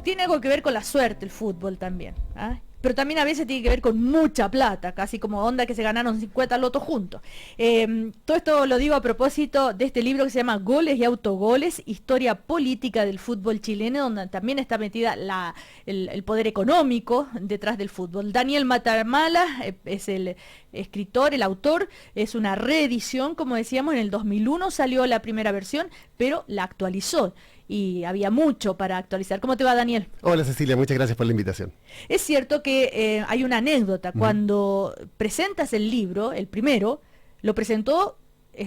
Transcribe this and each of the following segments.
Tiene algo que ver con la suerte el fútbol también, ¿ah? Pero también a veces tiene que ver con mucha plata, casi como onda que se ganaron 50 lotos juntos. Todo esto lo digo a propósito de este libro que se llama Goles y Autogoles, Historia Política del Fútbol Chileno, donde también está metida el poder económico detrás del fútbol. Daniel Matamala es el escritor, el autor, es una reedición, como decíamos, en el 2001 salió la primera versión, pero la actualizó. Y había mucho para actualizar. ¿Cómo te va, Daniel? Hola, Cecilia, muchas gracias por la invitación. Es cierto que hay una anécdota. Cuando presentas el libro, el primero, lo presentó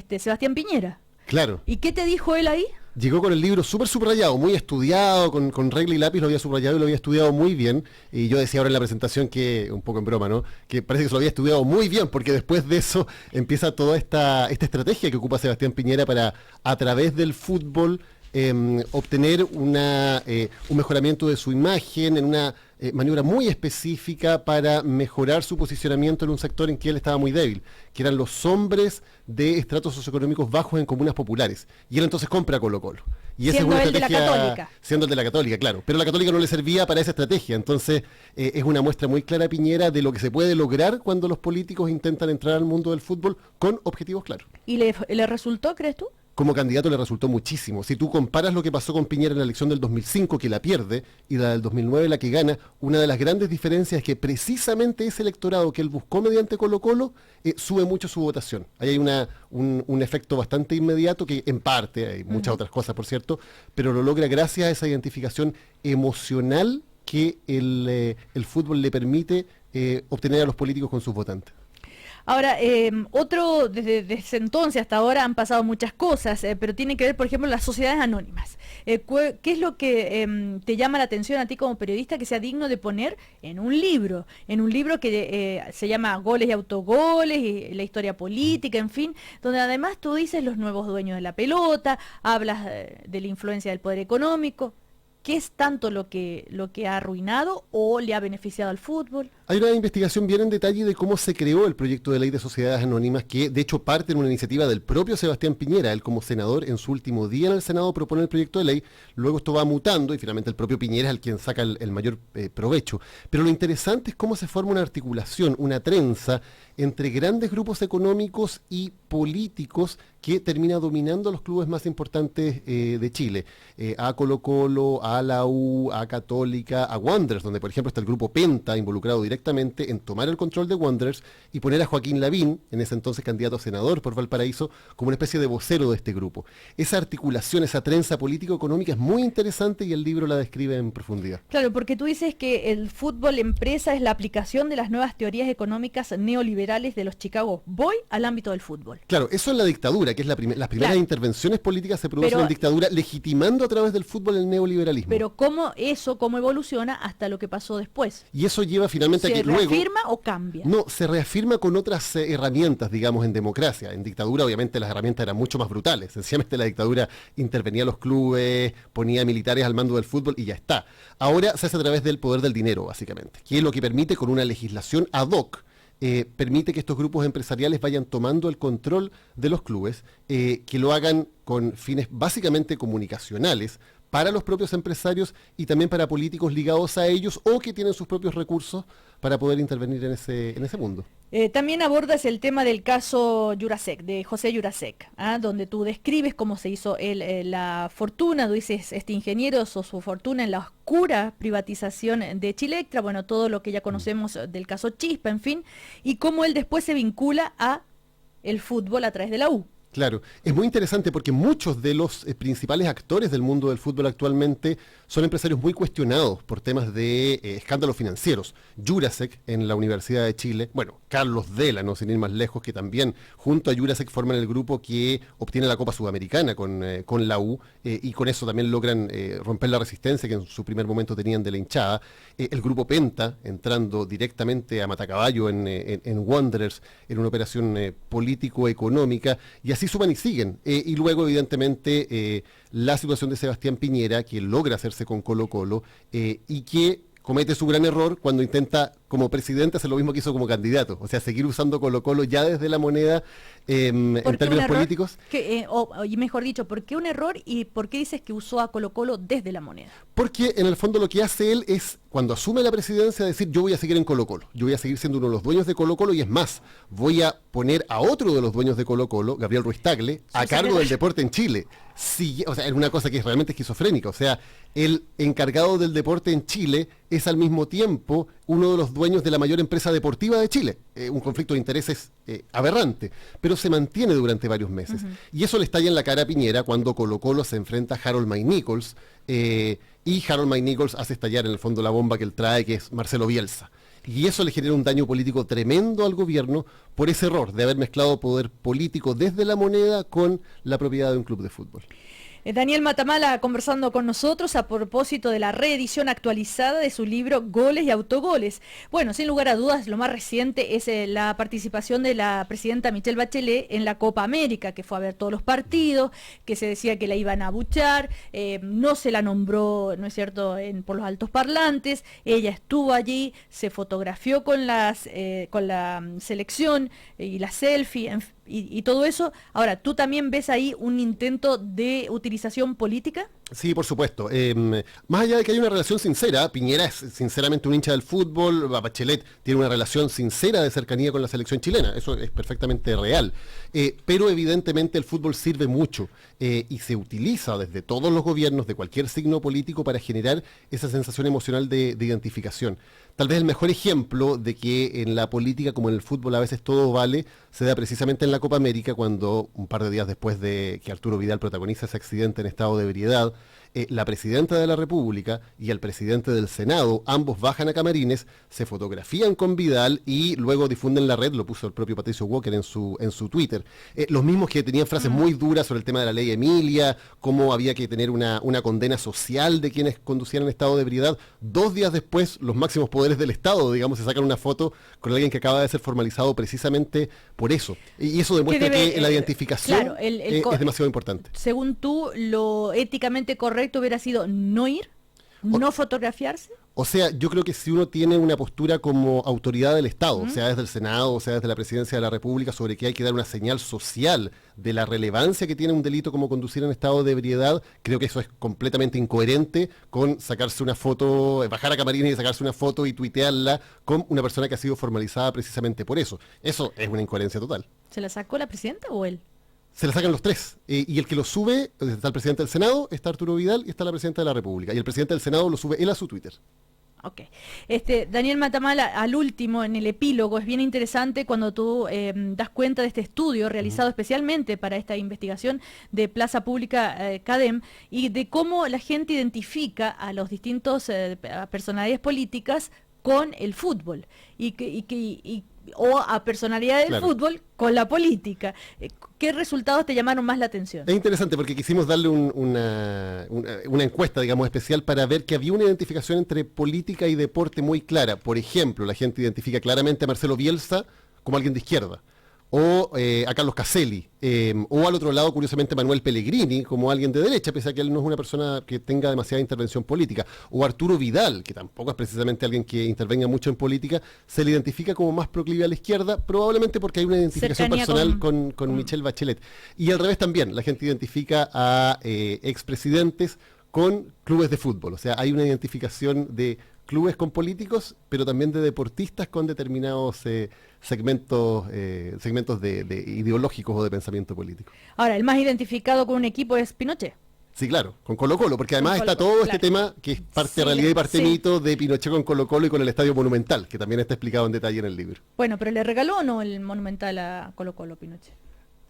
Sebastián Piñera. Claro. ¿Y qué te dijo él ahí? Llegó con el libro súper subrayado, muy estudiado, con regla y lápiz lo había subrayado y lo había estudiado muy bien. Y yo decía ahora en la presentación que, un poco en broma, ¿no?, que parece que se lo había estudiado muy bien, porque después de eso empieza toda esta estrategia que ocupa Sebastián Piñera para, a través del fútbol, obtener un mejoramiento de su imagen en una maniobra muy específica para mejorar su posicionamiento en un sector en que él estaba muy débil, que eran los hombres de estratos socioeconómicos bajos en comunas populares. Y él entonces compra Colo-Colo. Y esa es una estrategia, de la Católica. Siendo el de la Católica, claro. Pero la Católica no le servía para esa estrategia. Entonces es una muestra muy clara, Piñera, de lo que se puede lograr cuando los políticos intentan entrar al mundo del fútbol con objetivos claros. ¿Y le resultó, crees tú? Como candidato le resultó muchísimo. Si tú comparas lo que pasó con Piñera en la elección del 2005, que la pierde, y la del 2009, la que gana, una de las grandes diferencias es que precisamente ese electorado que él buscó mediante Colo-Colo sube mucho su votación. Ahí hay un efecto bastante inmediato que, en parte, hay muchas otras cosas, por cierto, pero lo logra gracias a esa identificación emocional que el fútbol le permite obtener a los políticos con sus votantes. Ahora, desde ese entonces hasta ahora han pasado muchas cosas, pero tiene que ver, por ejemplo, las sociedades anónimas. ¿Qué es lo que te llama la atención a ti como periodista que sea digno de poner en un libro? En un libro que se llama Goles y Autogoles, y la historia política, en fin, donde además tú dices los nuevos dueños de la pelota, hablas de la influencia del poder económico. ¿Qué es tanto lo que ha arruinado o le ha beneficiado al fútbol? Hay una investigación bien en detalle de cómo se creó el proyecto de ley de sociedades anónimas, que de hecho parte en una iniciativa del propio Sebastián Piñera. Él, como senador, en su último día en el Senado propone el proyecto de ley, luego esto va mutando y finalmente el propio Piñera es el quien saca el mayor provecho. Pero lo interesante es cómo se forma una articulación, una trenza entre grandes grupos económicos y políticos que termina dominando los clubes más importantes de Chile. A Colo-Colo, a la U, a Católica, a Wanderers, donde por ejemplo está el grupo Penta involucrado directamente en tomar el control de Wanderers y poner a Joaquín Lavín, en ese entonces candidato a senador por Valparaíso, como una especie de vocero de este grupo. Esa articulación, esa trenza político-económica es muy interesante y el libro la describe en profundidad. Claro, porque tú dices que el fútbol empresa es la aplicación de las nuevas teorías económicas neoliberales de los Chicago Boys al ámbito del fútbol. Claro, eso es la dictadura, que es las primeras intervenciones políticas se producen en dictadura, legitimando a través del fútbol el neoliberalismo. Pero cómo evoluciona hasta lo que pasó después. Y eso lleva finalmente a que luego... ¿Se reafirma o cambia? No, se reafirma con otras herramientas, digamos, en democracia. En dictadura, obviamente, las herramientas eran mucho más brutales. Sencillamente la dictadura intervenía a los clubes, ponía militares al mando del fútbol y ya está. Ahora se hace a través del poder del dinero, básicamente, que es lo que permite, con una legislación ad hoc, permite que estos grupos empresariales vayan tomando el control de los clubes, que lo hagan con fines básicamente comunicacionales para los propios empresarios y también para políticos ligados a ellos o que tienen sus propios recursos para poder intervenir en ese mundo. También abordas el tema del caso Jurasek, de José Jurasek, donde tú describes cómo se hizo la fortuna, tú dices, este ingeniero hizo su fortuna en la oscura privatización de Chilectra, bueno, todo lo que ya conocemos del caso Chispa, en fin, y cómo él después se vincula a el fútbol a través de la U. Claro, es muy interesante porque muchos de los principales actores del mundo del fútbol actualmente son empresarios muy cuestionados por temas de escándalos financieros. Jurasek en la Universidad de Chile, bueno, Carlos Dela, no sin ir más lejos, que también junto a Jurasek forman el grupo que obtiene la Copa Sudamericana con la U y con eso también logran romper la resistencia que en su primer momento tenían de la hinchada. El grupo Penta, entrando directamente a Matacaballo en Wanderers en una operación político-económica, y así suman y siguen. Y luego, evidentemente, la situación de Sebastián Piñera, que logra hacerse con Colo-Colo y que comete su gran error cuando intenta como presidente hacer lo mismo que hizo como candidato, o sea, seguir usando Colo-Colo ya desde la moneda en términos políticos. Y mejor dicho, ¿por qué un error y por qué dices que usó a Colo-Colo desde la moneda? Porque en el fondo lo que hace él es, cuando asume la presidencia, decir yo voy a seguir en Colo-Colo, yo voy a seguir siendo uno de los dueños de Colo-Colo y es más, voy a poner a otro de los dueños de Colo-Colo, Gabriel Ruiz Tagle, a cargo del deporte en Chile. Sí, o sea, es una cosa que es realmente esquizofrénica, o sea, el encargado del deporte en Chile es al mismo tiempo uno de los dueños de la mayor empresa deportiva de Chile, un conflicto de intereses aberrante, pero se mantiene durante varios meses. Y eso le estalla en la cara a Piñera cuando Colo-Colo se enfrenta a Harold Mike Nichols, y Harold Mike Nichols hace estallar en el fondo la bomba que él trae, que es Marcelo Bielsa. Y eso le genera un daño político tremendo al gobierno por ese error de haber mezclado poder político desde la moneda con la propiedad de un club de fútbol. Daniel Matamala conversando con nosotros a propósito de la reedición actualizada de su libro Goles y Autogoles. Bueno, sin lugar a dudas, lo más reciente es la participación de la presidenta Michelle Bachelet en la Copa América, que fue a ver todos los partidos, que se decía que la iban a abuchar, no se la nombró, ¿no es cierto?, por los altos parlantes. Ella estuvo allí, se fotografió con la selección y la selfie, y todo eso. Ahora, ¿tú también ves ahí un intento de utilización política? Sí, por supuesto. Más allá de que hay una relación sincera, Piñera es sinceramente un hincha del fútbol, Bachelet tiene una relación sincera de cercanía con la selección chilena, eso es perfectamente real. Pero evidentemente el fútbol sirve mucho y se utiliza desde todos los gobiernos de cualquier signo político para generar esa sensación emocional de identificación. Tal vez el mejor ejemplo de que en la política como en el fútbol a veces todo vale se da precisamente en la Copa América, cuando un par de días después de que Arturo Vidal protagoniza ese accidente en estado de ebriedad, la presidenta de la República y el presidente del Senado, ambos bajan a camarines, se fotografían con Vidal y luego difunden la red, lo puso el propio Patricio Walker en su Twitter. Los mismos que tenían frases muy duras sobre el tema de la ley Emilia, cómo había que tener una condena social de quienes conducían en estado de ebriedad. 2 días después, los máximos poderes del Estado, digamos, se sacan una foto con alguien que acaba de ser formalizado precisamente por eso. Y eso demuestra que la identificación es demasiado importante. Según tú, lo éticamente correcto hubiera sido no ir, no fotografiarse. O sea, yo creo que si uno tiene una postura como autoridad del Estado, sea desde el Senado, o sea desde la Presidencia de la República, sobre que hay que dar una señal social de la relevancia que tiene un delito como conducir en estado de ebriedad, creo que eso es completamente incoherente con sacarse una foto, bajar a camarines y sacarse una foto y tuitearla con una persona que ha sido formalizada precisamente por eso. Eso es una incoherencia total. ¿Se la sacó la presidenta o él? Se la sacan los tres. Y el que lo sube, está el presidente del Senado, está Arturo Vidal y está la presidenta de la República. Y el presidente del Senado lo sube él a su Twitter. Ok. Daniel Matamala, al último, en el epílogo, es bien interesante cuando tú das cuenta de este estudio realizado especialmente para esta investigación de Plaza Pública CADEM y de cómo la gente identifica a los distintos personalidades políticas con el fútbol o a personalidades del fútbol con la política. ¿Qué resultados te llamaron más la atención? Es interesante porque quisimos darle una encuesta, digamos, especial para ver que había una identificación entre política y deporte muy clara. Por ejemplo, la gente identifica claramente a Marcelo Bielsa como alguien de izquierda, o a Carlos Caselli, o al otro lado, curiosamente, Manuel Pellegrini como alguien de derecha, pese a que él no es una persona que tenga demasiada intervención política, o Arturo Vidal, que tampoco es precisamente alguien que intervenga mucho en política, se le identifica como más proclive a la izquierda, probablemente porque hay una identificación personal con Michelle Bachelet. Y al revés también, la gente identifica a expresidentes con clubes de fútbol, o sea, hay una identificación de clubes con políticos, pero también de deportistas con determinados segmentos de ideológicos o de pensamiento político. Ahora, el más identificado con un equipo es Pinochet. Sí, claro, con Colo-Colo, porque además está todo este tema que es parte realidad y parte mito de Pinochet con Colo-Colo y con el Estadio Monumental, que también está explicado en detalle en el libro. Bueno, pero ¿le regaló o no el Monumental a Colo-Colo, Pinochet?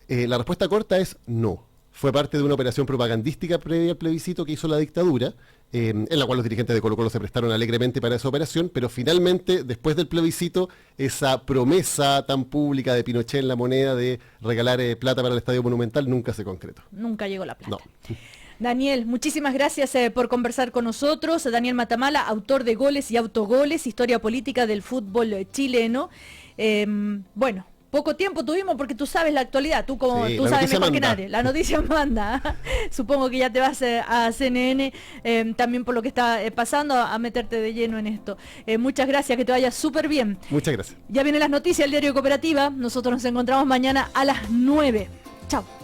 La respuesta corta es no. Fue parte de una operación propagandística previa al plebiscito que hizo la dictadura, en la cual los dirigentes de Colo-Colo se prestaron alegremente para esa operación, pero finalmente, después del plebiscito, esa promesa tan pública de Pinochet en la moneda de regalar plata para el Estadio Monumental nunca se concretó. Nunca llegó la plata. No. Daniel, muchísimas gracias por conversar con nosotros. Daniel Matamala, autor de Goles y Autogoles, Historia Política del Fútbol Chileno. Bueno, poco tiempo tuvimos porque tú sabes la actualidad, tú Sí, tú la sabes noticia mejor que manda. nadie, la noticia manda. Supongo que ya te vas a CNN también por lo que está pasando a meterte de lleno en esto. Muchas gracias, que te vaya súper bien. Muchas gracias. Ya vienen las noticias del Diario de Cooperativa, nosotros nos encontramos mañana a las 9. Chao.